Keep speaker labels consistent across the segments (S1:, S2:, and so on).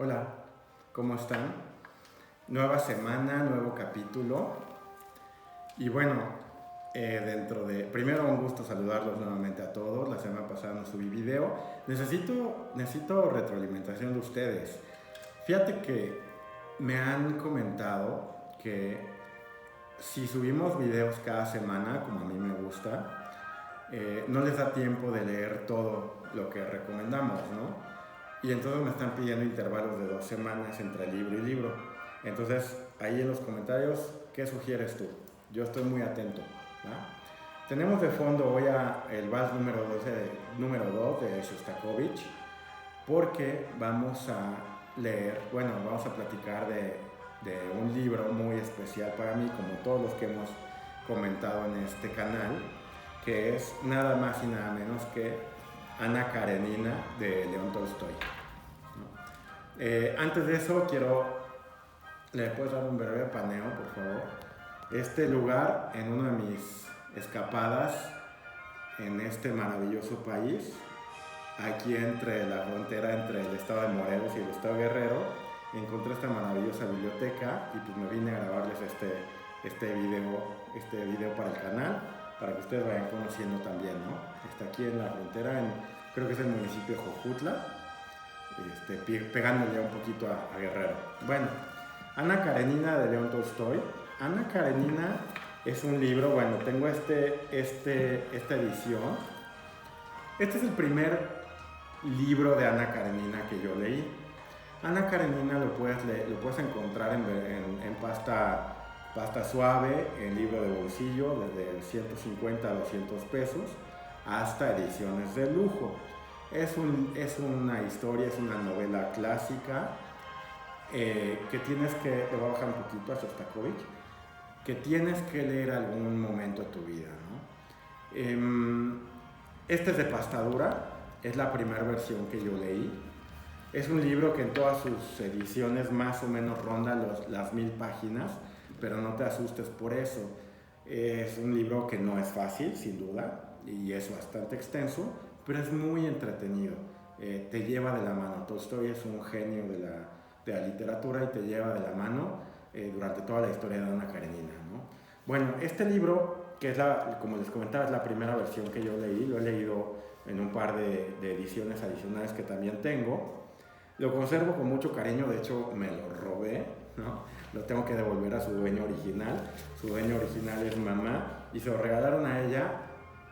S1: Hola, ¿cómo están? Nueva semana, nuevo capítulo. Y bueno, primero un gusto saludarlos nuevamente a todos. La semana pasada no subí video. Necesito retroalimentación de ustedes. Fíjate que me han comentado que si subimos videos cada semana, como a mí me gusta, no les da tiempo de leer todo lo que recomendamos, ¿no? Y entonces me están pidiendo intervalos de 2 semanas entre libro y libro. Entonces, ahí en los comentarios, ¿qué sugieres tú? Yo estoy muy atento. ¿Va? Tenemos de fondo hoy el vals número 2 de Shostakovich, porque vamos a leer, bueno, vamos a platicar de un libro muy especial para mí, como todos los que hemos comentado en este canal, que es nada más y nada menos que Ana Karenina de León Tolstoy. Antes de eso, ¿le puedes dar un breve paneo, por favor? Este lugar, en una de mis escapadas en este maravilloso país, aquí entre la frontera entre el estado de Morelos y el estado de Guerrero, encontré esta maravillosa biblioteca y pues me vine a grabarles este video para el canal, para que ustedes vayan conociendo también, ¿no? Está aquí en la frontera, creo que es el municipio de Jojutla, pegándole un poquito a Guerrero. Bueno, Ana Karenina de León Tolstoy. Ana Karenina es un libro, bueno, tengo esta edición. Este es el primer libro de Ana Karenina que yo leí. Ana Karenina lo puedes encontrar en pasta suave, en libro de bolsillo, desde 150 a 200 pesos, hasta ediciones de lujo. Es una historia, es una novela clásica que tienes que, le voy a bajar un poquito a Shostakovich, que tienes que leer algún momento de tu vida, ¿no? Este es de pasta dura, es la primera versión que yo leí. Es un libro que en todas sus ediciones más o menos ronda las 1000 páginas, pero no te asustes por eso. Es un libro que no es fácil, sin duda, y es bastante extenso, pero es muy entretenido. Te lleva de la mano. Tolstoy es un genio de la literatura y te lleva de la mano durante toda la historia de Ana Karenina, ¿no? Bueno, este libro, que es como les comentaba, es la primera versión que yo leí, lo he leído en un par de ediciones adicionales que también tengo. Lo conservo con mucho cariño, de hecho me lo robé, ¿no? Lo tengo que devolver a su dueño original. Su dueño original es mamá y se lo regalaron a ella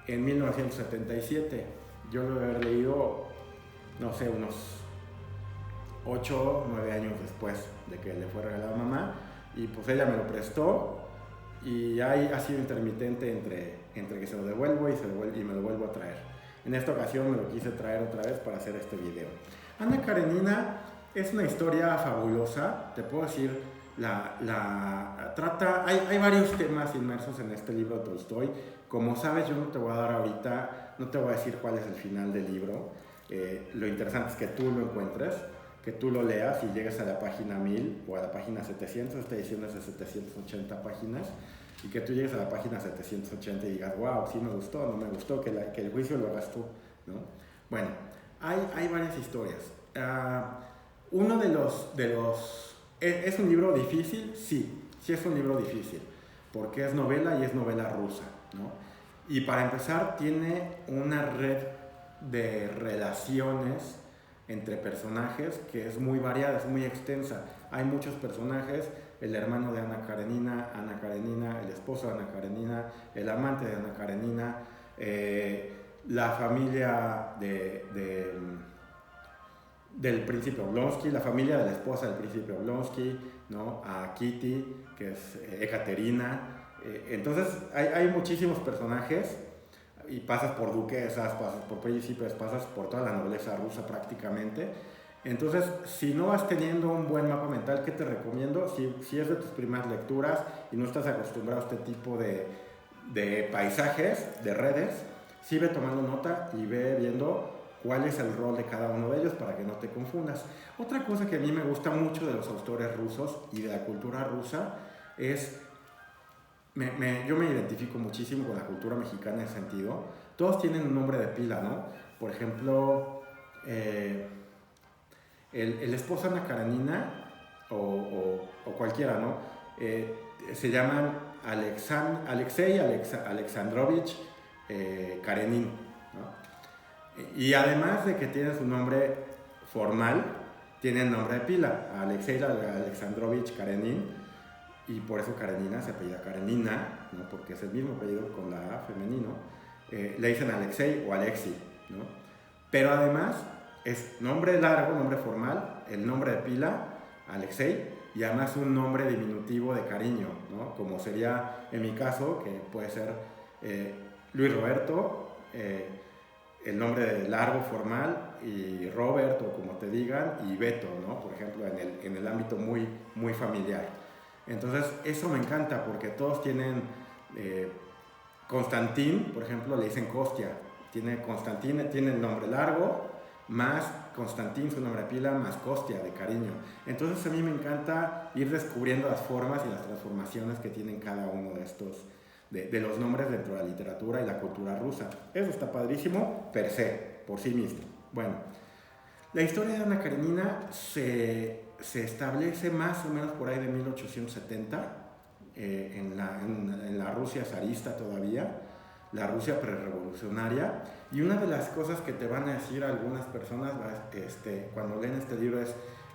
S1: en 1977. Yo lo he leído, no sé, unos 8 o 9 años después de que le fue regalado a mamá, y pues ella me lo prestó y ahí ha sido intermitente entre que se lo devuelvo y me lo vuelvo a traer. En esta ocasión me lo quise traer otra vez para hacer este video. Ana Karenina es una historia fabulosa, te puedo decir, hay varios temas inmersos en este libro de Tolstoy. Como sabes, yo no te voy a dar ahorita, no te voy a decir cuál es el final del libro. Lo interesante es que tú lo encuentres, que tú lo leas y llegues a la página 1000 o a la página 700, esta edición es de 780 páginas, y que tú llegues a la página 780 y digas, wow, sí me gustó, no me gustó, que el juicio lo hagas tú, ¿no? Bueno, hay varias historias. Uno de los ¿Es un libro difícil? Sí es un libro difícil, porque es novela y es novela rusa, ¿no? Y para empezar tiene una red de relaciones entre personajes que es muy variada, es muy extensa. Hay muchos personajes, el hermano de Ana Karenina, el esposo de Ana Karenina, el amante de Ana Karenina, la familia del príncipe Oblonsky, la familia de la esposa del príncipe Oblonsky, ¿no? A Kitty, que es Ekaterina. Entonces hay muchísimos personajes, y pasas por duquesas, pasas por príncipes, pasas por toda la nobleza rusa prácticamente. Entonces, si no vas teniendo un buen mapa mental, ¿qué te recomiendo? Si es de tus primeras lecturas y no estás acostumbrado a este tipo de paisajes, de redes, sí ve tomando nota y ve viendo cuál es el rol de cada uno de ellos para que no te confundas. Otra cosa que a mí me gusta mucho de los autores rusos y de la cultura rusa es, yo me identifico muchísimo con la cultura mexicana en ese sentido. Todos tienen un nombre de pila, ¿no? Por ejemplo, el esposo de Ana Karenina, o cualquiera, ¿no? Se llaman Alexei Alexandrovich Karenin, ¿no? Y además de que tiene su nombre formal, tiene el nombre de pila, Alexei Alexandrovich Karenin, y por eso Karenina se apellida Karenina, ¿no? Porque es el mismo apellido con la A femenino. Le dicen Alexei o Alexi, ¿no? Pero además es nombre largo, nombre formal, el nombre de pila, Alexei, y además un nombre diminutivo de cariño, ¿no? Como sería en mi caso, que puede ser Luis Roberto, el nombre largo formal, y Robert, o como te digan, y Beto, ¿no? Por ejemplo, en el ámbito muy, muy familiar. Entonces, eso me encanta porque todos tienen... Constantín, por ejemplo, le dicen Costia. Constantín tiene el nombre largo, más Constantín, su nombre de pila, más Costia, de cariño. Entonces a mí me encanta ir descubriendo las formas y las transformaciones que tienen cada uno de estos, de los nombres dentro de la literatura y la cultura rusa. Eso está padrísimo, per se, por sí mismo. Bueno, la historia de Ana Karenina se establece más o menos por ahí de 1870, en la Rusia zarista todavía, la Rusia prerevolucionaria, y una de las cosas que te van a decir algunas personas cuando leen este libro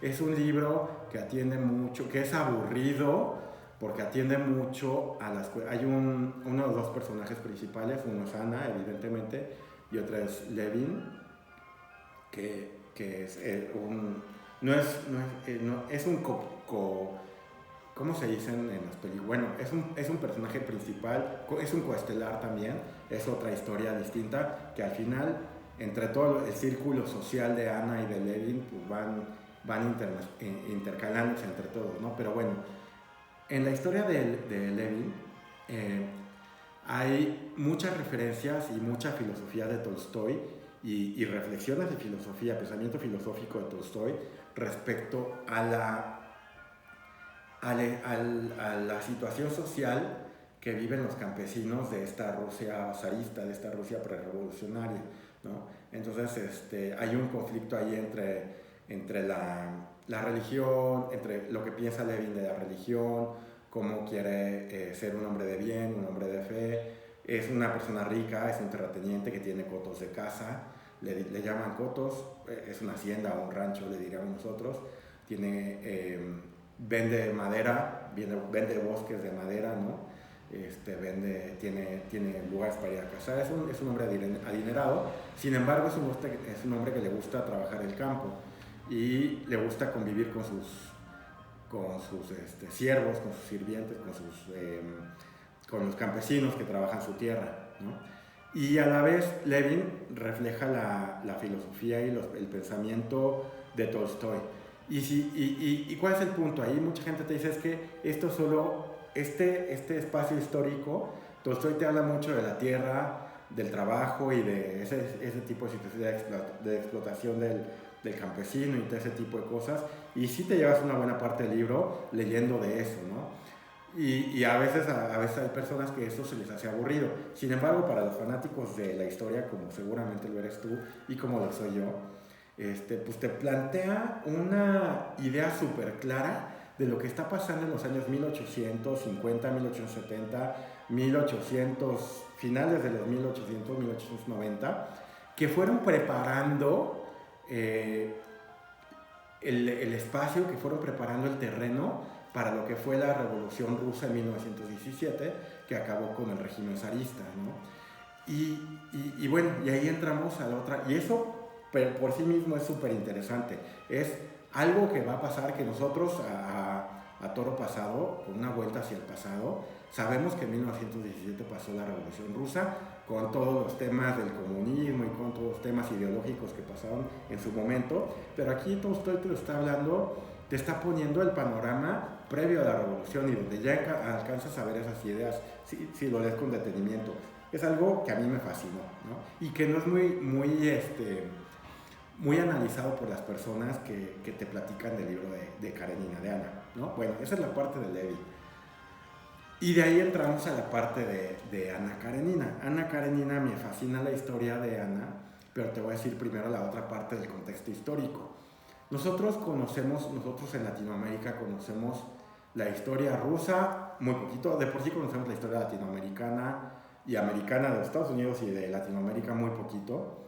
S1: es un libro que atiende mucho, que es aburrido, porque atiende mucho a las... Hay uno de los dos personajes principales, uno es Ana, evidentemente, y otro es Levin, que es ¿cómo se dicen en las películas? Bueno, es un personaje principal, es un coestelar también, es otra historia distinta, que al final, entre todo el círculo social de Ana y de Levin, pues van intercalándose entre todos, ¿no? Pero bueno, en la historia de Levin hay muchas referencias y mucha filosofía de Tolstoy y reflexiones de filosofía, pensamiento filosófico de Tolstoy respecto a la situación social que viven los campesinos de esta Rusia zarista, de esta Rusia prerevolucionaria, ¿no? Entonces hay un conflicto ahí entre la religión, entre lo que piensa Levin de la religión, cómo quiere ser un hombre de bien, un hombre de fe. Es una persona rica, es un terrateniente que tiene cotos de casa, le llaman cotos, es una hacienda o un rancho, le diríamos nosotros. Vende madera, vende bosques de madera, ¿no? Tiene lugares para ir a cazar. Es un hombre adinerado. Sin embargo, es un hombre que le gusta trabajar el campo y le gusta convivir con sus siervos, con sus sirvientes, con los campesinos que trabajan su tierra, ¿no? Y a la vez Levin refleja la filosofía y el pensamiento de Tolstoy. ¿Y cuál es el punto? Ahí mucha gente te dice es que este espacio histórico, Tolstoy te habla mucho de la tierra, del trabajo y de ese tipo de situación de explotación del campesino y todo ese tipo de cosas, y sí te llevas una buena parte del libro leyendo de eso, ¿no? Y a veces hay personas que esto se les hace aburrido. Sin embargo, para los fanáticos de la historia, como seguramente lo eres tú y como lo soy yo, pues te plantea una idea súper clara de lo que está pasando en los años 1850, 1870, 1800, finales de los 1800, 1890, que fueron preparando el espacio, que fueron preparando el terreno para lo que fue la Revolución Rusa en 1917, que acabó con el régimen zarista, ¿no? Y bueno, y ahí entramos a la otra, y eso por sí mismo es súper interesante. Es algo que va a pasar, que nosotros a toro pasado, con una vuelta hacia el pasado, sabemos que en 1917 pasó la Revolución Rusa, con todos los temas del comunismo y con todos los temas ideológicos que pasaron en su momento, pero aquí Tolstoy te lo está hablando, te está poniendo el panorama previo a la revolución y donde ya alcanzas a ver esas ideas, si lo lees con detenimiento. Es algo que a mí me fascinó, ¿no? Y que no es muy analizado por las personas que te platican del libro de Karenina, de Ana, ¿no? Bueno, esa es la parte de Levi. Y de ahí entramos a la parte de Ana Karenina. Ana Karenina, me fascina la historia de Ana, pero te voy a decir primero la otra parte del contexto histórico. Nosotros en Latinoamérica conocemos la historia rusa muy poquito, de por sí conocemos la historia latinoamericana y americana de los Estados Unidos y de Latinoamérica muy poquito,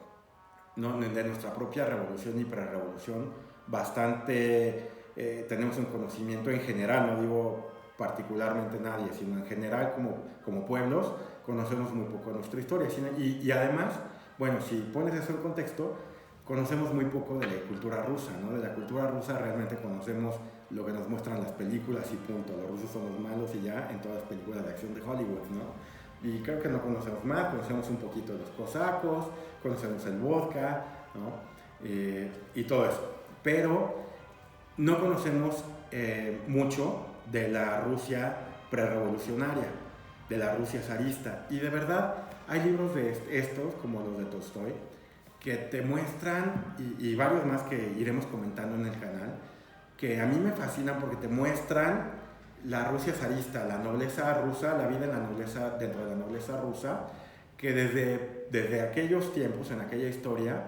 S1: ¿no? De nuestra propia revolución y prerrevolución bastante, tenemos un conocimiento en general, no digo particularmente nadie, sino en general como pueblos conocemos muy poco de nuestra historia y además, bueno, si pones eso en contexto, conocemos muy poco de la cultura rusa, ¿no? De la cultura rusa realmente conocemos lo que nos muestran las películas y punto, los rusos son los malos y ya en todas las películas de acción de Hollywood, ¿no? Y creo que no conocemos más, conocemos un poquito de los cosacos, conocemos el vodka, ¿no? Y todo eso. Pero no conocemos mucho de la Rusia prerrevolucionaria, de la Rusia zarista. Y de verdad, hay libros de estos, como los de Tolstoy, que te muestran, y varios más que iremos comentando en el canal, que a mí me fascinan porque te muestran la Rusia zarista, la nobleza rusa, la vida en la nobleza, dentro de la nobleza rusa, que desde aquellos tiempos, en aquella historia,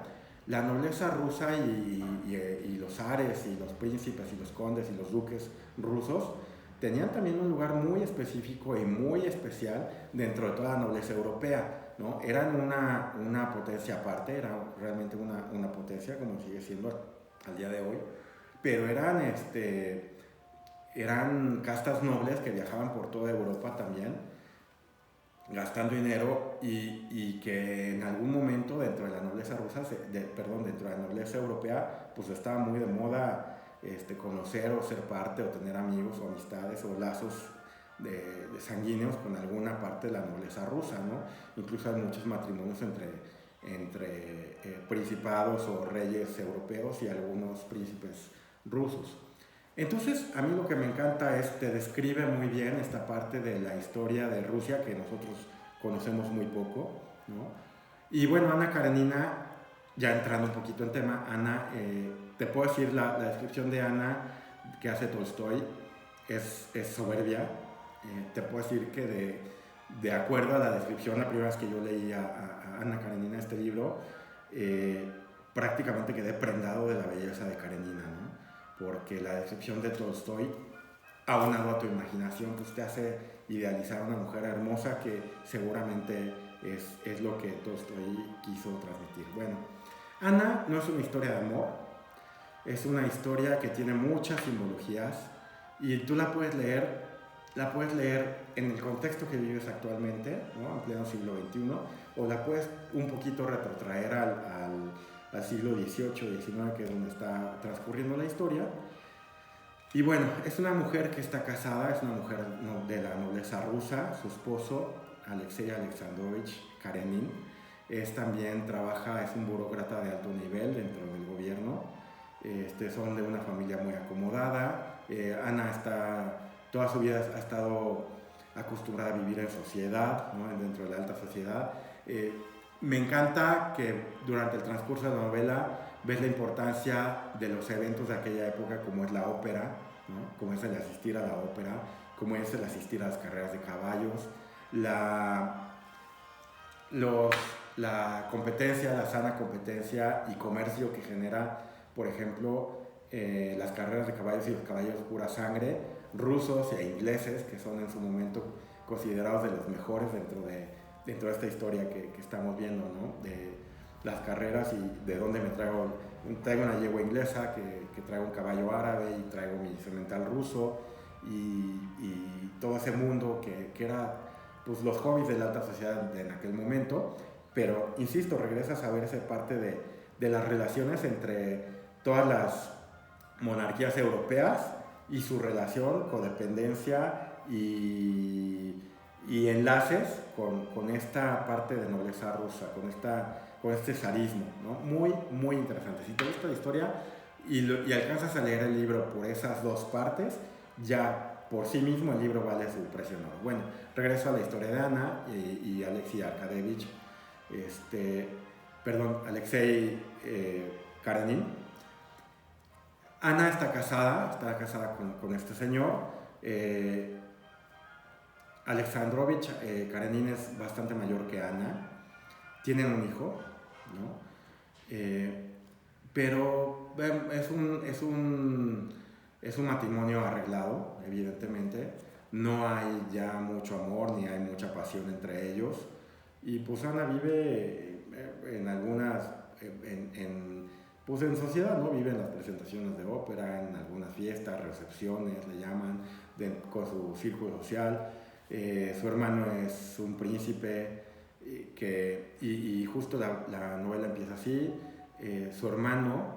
S1: la nobleza rusa y los zares y los príncipes y los condes y los duques rusos tenían también un lugar muy específico y muy especial dentro de toda la nobleza europea, ¿no? Eran una potencia aparte, era realmente una potencia, como sigue siendo al día de hoy, pero eran castas nobles que viajaban por toda Europa también, gastando dinero y que en algún momento dentro de la nobleza rusa, dentro de la nobleza europea, pues estaba muy de moda conocer o ser parte o tener amigos o amistades o lazos de sanguíneos con alguna parte de la nobleza rusa, ¿no? Incluso hay muchos matrimonios entre principados o reyes europeos y algunos príncipes rusos. Entonces, a mí lo que me encanta es que describe muy bien esta parte de la historia de Rusia que nosotros conocemos muy poco, ¿no? Y bueno, Ana Karenina, ya entrando un poquito en tema, Ana, te puedo decir la descripción de Ana que hace Tolstoy es soberbia. Te puedo decir que de acuerdo a la descripción, la primera vez que yo leí a Ana Karenina este libro, prácticamente quedé prendado de la belleza de Karenina, ¿no? Porque la descripción de Tolstoy, aunado a tu imaginación, pues te hace idealizar a una mujer hermosa que seguramente es lo que Tolstoy quiso transmitir. Bueno, Ana no es una historia de amor, es una historia que tiene muchas simbologías y tú la puedes leer en el contexto que vives actualmente, ¿no? En pleno siglo XXI, o la puedes un poquito retrotraer al siglo XVIII, XIX, que es donde está transcurriendo la historia. Y bueno, es una mujer que está casada, es una mujer de la nobleza rusa, su esposo, Alexei Alexandrovich Karenin, es un burócrata de alto nivel dentro del gobierno, son de una familia muy acomodada. Ana toda su vida ha estado acostumbrada a vivir en sociedad, ¿no? Dentro de la alta sociedad. Me encanta que durante el transcurso de la novela ves la importancia de los eventos de aquella época, como es la ópera, ¿no? Como es el asistir a la ópera, como es el asistir a las carreras de caballos, la competencia, la sana competencia y comercio que genera, por ejemplo, las carreras de caballos y los caballos pura sangre, rusos e ingleses, que son en su momento considerados de los mejores dentro de esta historia que estamos viendo, ¿no? De las carreras y de dónde traigo una yegua inglesa, que traigo un caballo árabe y traigo mi cemental ruso y todo ese mundo que era pues, los hobbies de la alta sociedad en aquel momento. Pero, insisto, regresas a ver esa parte de las relaciones entre todas las monarquías europeas y su relación, codependencia y enlaces con esta parte de nobleza rusa, con este zarismo, ¿no? Muy, muy interesante. Si te gusta la historia y alcanzas a leer el libro por esas dos partes, ya por sí mismo el libro vale su precio. ¿No? Bueno, regreso a la historia de Ana y Alexei Arkadevich, Alexei Karenin. Ana está casada con este señor. Alexandrovich Karenin es bastante mayor que Ana. Tienen un hijo, ¿no? Pero es un matrimonio arreglado, evidentemente. No hay ya mucho amor ni hay mucha pasión entre ellos. Y pues Ana vive en algunas, pues en sociedad, ¿no? Vive en las presentaciones de ópera, en algunas fiestas, recepciones, le llaman, con su círculo social. Su hermano es un príncipe y justo la novela empieza así. Su hermano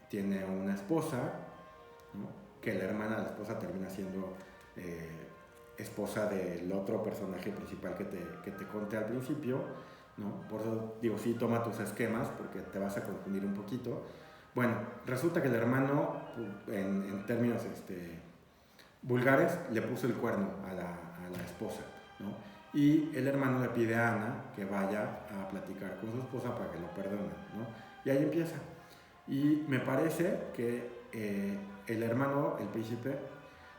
S1: tiene una esposa, ¿no? Que la hermana de la esposa termina siendo esposa del otro personaje principal que te conté al principio, ¿no? Por eso digo, sí, toma tus esquemas porque te vas a confundir un poquito. Bueno, resulta que el hermano, en términos vulgares, le puso el cuerno a la esposa, ¿no? Y el hermano le pide a Ana que vaya a platicar con su esposa para que lo perdone, ¿no? Y ahí empieza. Y me parece que el hermano, el príncipe,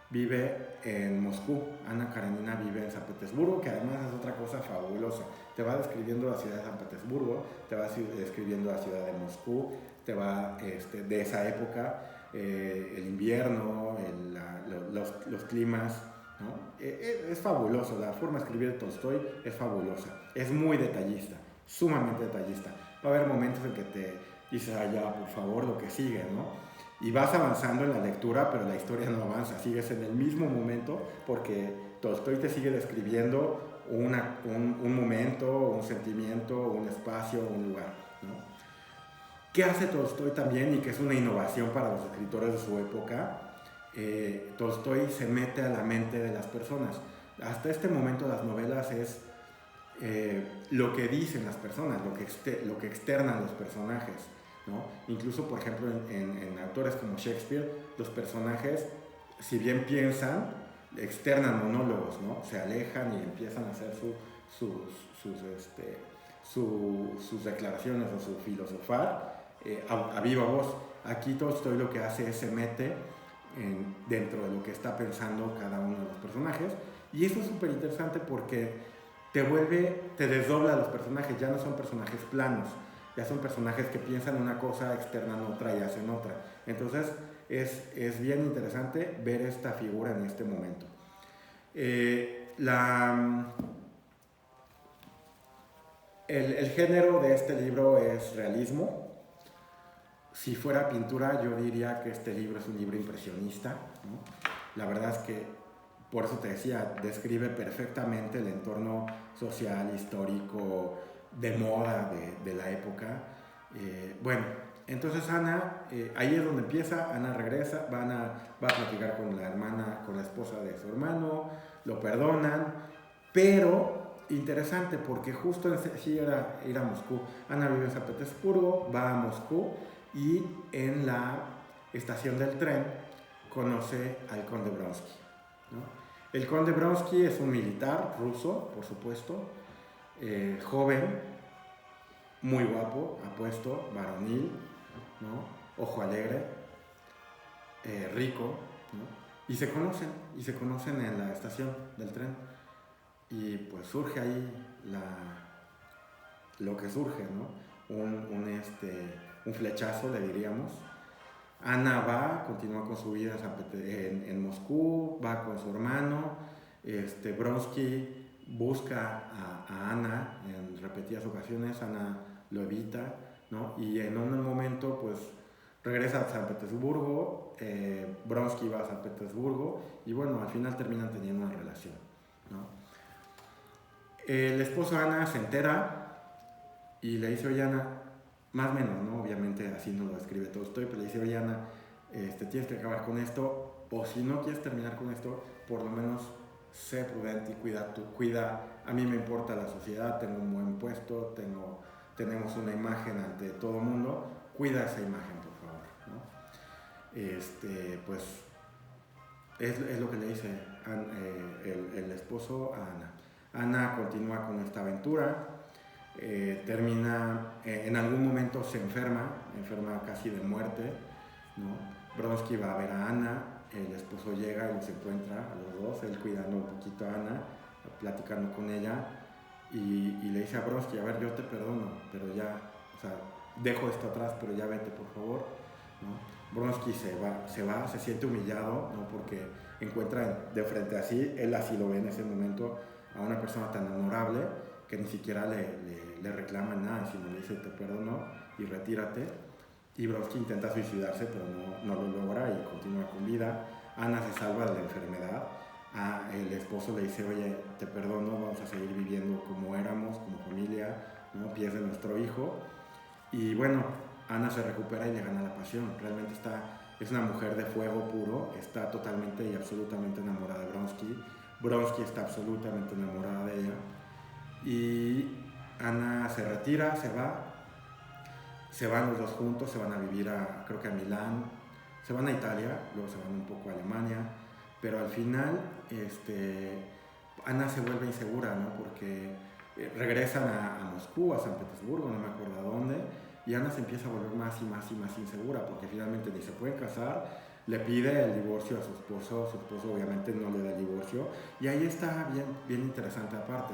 S1: vive en Moscú. Ana Karenina vive en San Petersburgo, que además es otra cosa fabulosa. Te va describiendo la ciudad de San Petersburgo, te va describiendo la ciudad de Moscú, te va de esa época, el invierno, los climas, ¿no? Es fabuloso, la forma de escribir de Tolstoy es fabulosa, es muy detallista, sumamente detallista. Va a haber momentos en que te dices, ya, por favor, lo que sigue, ¿no? Y vas avanzando en la lectura, pero la historia no avanza, sigues en el mismo momento porque Tolstoy te sigue describiendo un momento, un sentimiento, un espacio, un lugar, ¿no? ¿Qué hace Tolstoy también y que es una innovación para los escritores de su época? Tolstoy se mete a la mente de las personas. Hasta este momento las novelas es lo que dicen las personas, lo que externan los personajes, ¿no? Incluso, por ejemplo, en autores como Shakespeare, los personajes, si bien piensan, externan monólogos, ¿no? Se alejan y empiezan a hacer sus declaraciones o su filosofar a viva voz. Aquí Tolstoy lo que hace es se mete dentro de lo que está pensando cada uno de los personajes, y eso es súper interesante porque te desdobla a los personajes, ya no son personajes planos, ya son personajes que piensan una cosa, externan otra y hacen otra. Entonces es bien interesante ver esta figura en este momento. El género de este libro es realismo. Si fuera pintura, yo diría que este libro es un libro impresionista, ¿no? La verdad es que, por eso te decía, describe perfectamente el entorno social, histórico, de moda de la época. Bueno, entonces Ana, ahí es donde empieza. Ana regresa, va a platicar con la hermana, con la esposa de su hermano, lo perdonan, pero interesante porque justo sí era ir a Moscú. Ana vive en San Petersburgo, va a Moscú y en la estación del tren conoce al conde Bronsky, ¿no? El conde Bronsky es un militar ruso, por supuesto, joven, muy guapo, apuesto, varonil, ¿no? Ojo alegre, rico, ¿no? Y se conocen en la estación del tren. Y pues surge ahí lo que surge, ¿no? Un flechazo, le diríamos. Ana continúa con su vida en Moscú, va con su hermano. Bronsky busca a Ana en repetidas ocasiones, Ana lo evita, ¿no? Y en un momento, pues, regresa a San Petersburgo, Bronsky va a San Petersburgo, y bueno, al final terminan teniendo una relación, ¿no? El esposo de Ana se entera y le dice, oye Ana, más o menos, ¿no? Obviamente así no lo escribe Tolstoy, pero le dice, oye Ana, tienes que acabar con esto, o si no quieres terminar con esto, por lo menos sé prudente y cuida, a mí me importa la sociedad, tengo un buen puesto, tenemos una imagen ante todo el mundo, cuida esa imagen, por favor, ¿no? Pues es lo que le dice el esposo a Ana. Ana continúa con esta aventura, termina, en algún momento se enferma casi de muerte, ¿no? Bronsky va a ver a Ana, el esposo llega y los encuentra a los dos, él cuidando un poquito a Ana, platicando con ella, y le dice a Bronsky, a ver, yo te perdono, pero ya, o sea, dejo esto atrás, pero ya vete, por favor. ¿no? Bronsky se siente humillado, ¿no? Porque encuentra de frente a sí, él así lo ve en ese momento, a una persona tan honorable que ni siquiera le reclama nada, sino le dice te perdono y retírate. Y Bronsky intenta suicidarse, pero no lo logra y continúa con vida. Ana se salva de la enfermedad. El esposo le dice, oye, te perdono, vamos a seguir viviendo como éramos, como familia, ¿no? Pierde nuestro hijo. Y bueno, Ana se recupera y le gana la pasión. Realmente es una mujer de fuego puro, está totalmente y absolutamente enamorada de Bronsky. Bronsky está absolutamente enamorada de ella. Y Ana se retira, se van los dos juntos, se van a vivir creo que a Milán, se van a Italia, luego se van un poco a Alemania, pero al final Ana se vuelve insegura, ¿no? Porque regresan a Moscú, a San Petersburgo, no me acuerdo a dónde, y Ana se empieza a volver más y más y más insegura, porque finalmente ni se pueden casar, le pide el divorcio a su esposo obviamente no le da el divorcio, y ahí está bien interesante aparte.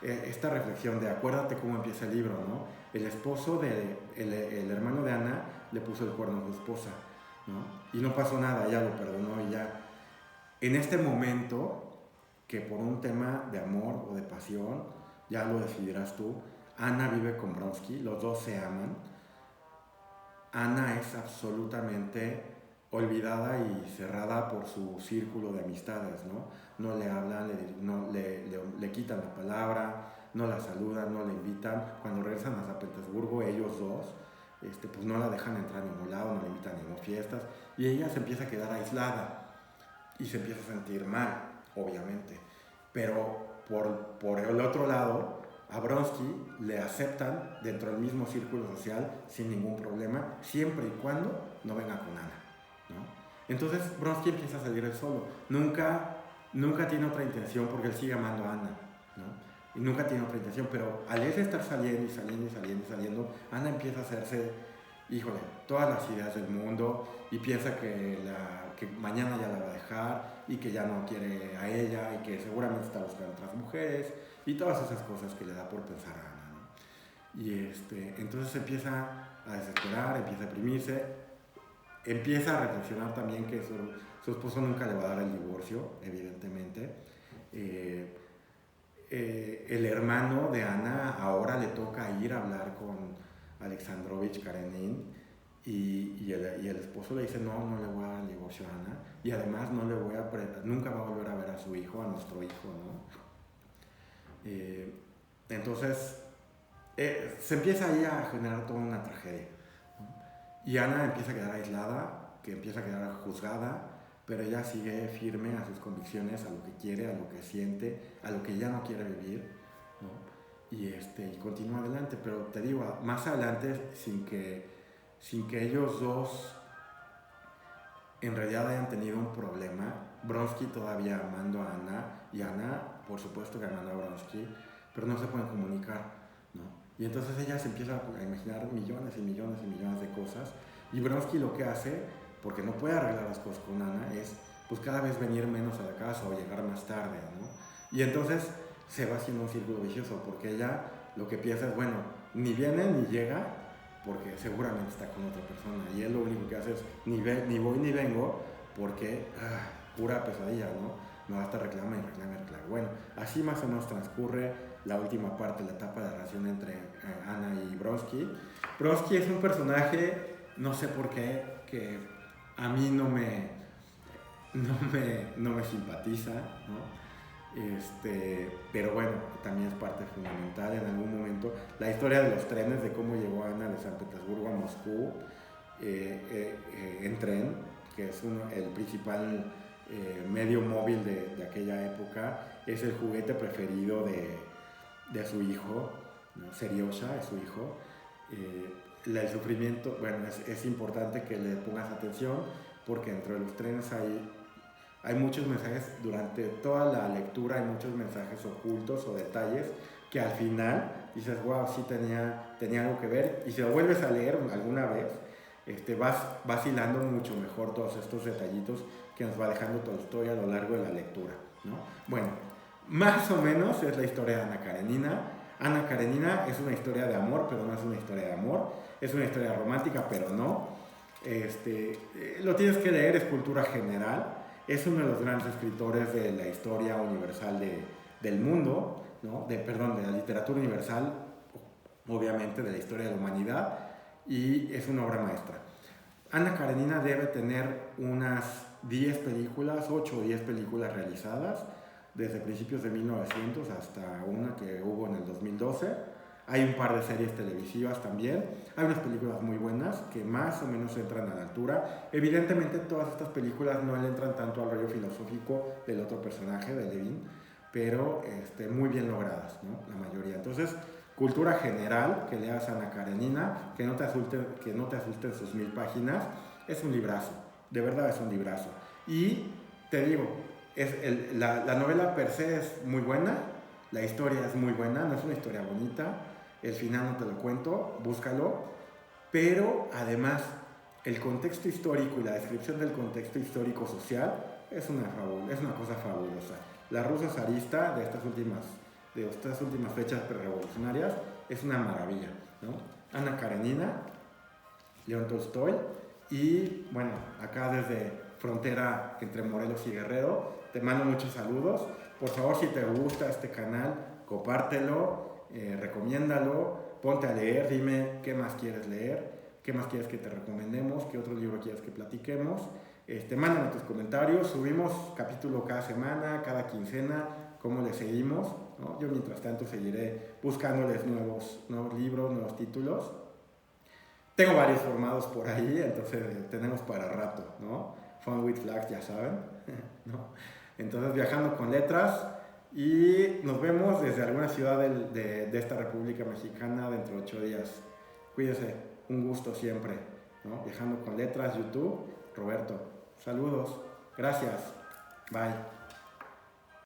S1: Esta reflexión de acuérdate cómo empieza el libro, ¿no? El esposo el hermano de Ana le puso el cuerno a su esposa, ¿no? Y no pasó nada, ella lo perdonó y ya. En este momento, que por un tema de amor o de pasión, ya lo decidirás tú, Ana vive con Bronsky, los dos se aman. Ana es absolutamente olvidada y cerrada por su círculo de amistades, ¿no? No le hablan, le quitan la palabra, no la saludan, no la invitan. Cuando regresan a San Petersburgo, ellos dos, pues no la dejan entrar a ningún lado, no la invitan a ninguna fiestas, y ella se empieza a quedar aislada y se empieza a sentir mal, obviamente. Pero por el otro lado, a Bronsky le aceptan dentro del mismo círculo social sin ningún problema, siempre y cuando no venga con Ana, ¿no? Entonces Bronsky empieza a salir él solo. Nunca tiene otra intención porque él sigue amando a Ana, ¿no? Y nunca tiene otra intención, pero al él estar saliendo, Ana empieza a hacerse, híjole, todas las ideas del mundo y piensa que mañana ya la va a dejar y que ya no quiere a ella y que seguramente está buscando otras mujeres y todas esas cosas que le da por pensar a Ana, ¿no? Y entonces empieza a desesperar, empieza a deprimirse, empieza a reflexionar también que su esposo nunca le va a dar el divorcio, evidentemente. El hermano de Ana ahora le toca ir a hablar con Alexandrovich Karenin y el esposo le dice no le voy a dar el divorcio a Ana y además nunca va a volver a ver a su hijo, a nuestro hijo, ¿no? Entonces se empieza ahí a generar toda una tragedia, ¿no? Y Ana empieza a quedar aislada, que empieza a quedar juzgada, pero ella sigue firme a sus convicciones, a lo que quiere, a lo que siente, a lo que ya no quiere vivir, ¿no? Y continúa adelante, pero te digo, más adelante, sin que ellos dos en realidad hayan tenido un problema, Bronsky todavía amando a Ana, y Ana, por supuesto que amando a Bronsky, pero no se pueden comunicar, ¿no? Y entonces ella se empieza a imaginar millones y millones y millones de cosas, y Bronsky lo que hace, porque no puede arreglar las cosas con Ana, es pues cada vez venir menos a la casa o llegar más tarde, ¿no? Y entonces se va haciendo un círculo vicioso, porque ella lo que piensa es, bueno, ni viene ni llega, porque seguramente está con otra persona, y él lo único que hace es ni voy ni vengo, porque pura pesadilla, ¿no? Me va a estar reclama y reclama. Bueno, así más o menos transcurre la última parte, la etapa de relación entre Ana y Bronsky. Bronsky es un personaje, no sé por qué, que a mí no me simpatiza, ¿no? Pero bueno, también es parte fundamental en algún momento. La historia de los trenes, de cómo llegó Ana de San Petersburgo a Moscú en tren, que es el principal medio móvil de aquella época, es el juguete preferido de su hijo, ¿no? Seriosha es su hijo. El sufrimiento, bueno, es importante que le pongas atención porque dentro de los trenes hay muchos mensajes, durante toda la lectura hay muchos mensajes ocultos o detalles que al final dices, wow, sí tenía algo que ver, y si lo vuelves a leer alguna vez, vas hilando mucho mejor todos estos detallitos que nos va dejando Tolstói a lo largo de la lectura, ¿no? Bueno, más o menos es la historia de Ana Karenina. Ana Karenina es una historia de amor, pero no es una historia de amor, es una historia romántica, pero no. Lo tienes que leer, es cultura general. Es uno de los grandes escritores de la historia universal del mundo, ¿no? Perdón, de la literatura universal, obviamente de la historia de la humanidad, y es una obra maestra. Ana Karenina debe tener unas 10 películas, 8 o 10 películas realizadas, desde principios de 1900 hasta una que hubo en el 2012. Hay un par de series televisivas también. Hay unas películas muy buenas que más o menos entran a la altura. Evidentemente todas estas películas no le entran tanto al rollo filosófico del otro personaje, de Levin, pero muy bien logradas, ¿no? La mayoría. Entonces, cultura general, que leas Ana Karenina, que no te asusten sus 1000 páginas. Es un librazo, de verdad es un librazo. Y te digo, la novela per se es muy buena, la historia es muy buena, no es una historia bonita, el final no te lo cuento, búscalo, pero además el contexto histórico y la descripción del contexto histórico social es una cosa fabulosa. La Rusia zarista de estas últimas fechas prerevolucionarias es una maravilla, ¿no? Ana Karenina, León Tolstoy, y bueno, acá desde frontera entre Morelos y Guerrero, te mando muchos saludos. Por favor, si te gusta este canal, compártelo, recomiéndalo, ponte a leer, dime qué más quieres leer, qué más quieres que te recomendemos, qué otro libro quieres que platiquemos. Mándame tus comentarios, subimos capítulo cada semana, cada quincena, cómo le seguimos, ¿no? Yo mientras tanto seguiré buscándoles nuevos libros, nuevos títulos. Tengo varios formados por ahí, entonces tenemos para rato, ¿no? Fun with Flags, ya saben, ¿no? Entonces, viajando con letras, y nos vemos desde alguna ciudad de esta República Mexicana dentro de 8 días. Cuídense, un gusto siempre, ¿no? Viajando con letras, YouTube, Roberto. Saludos, gracias, bye.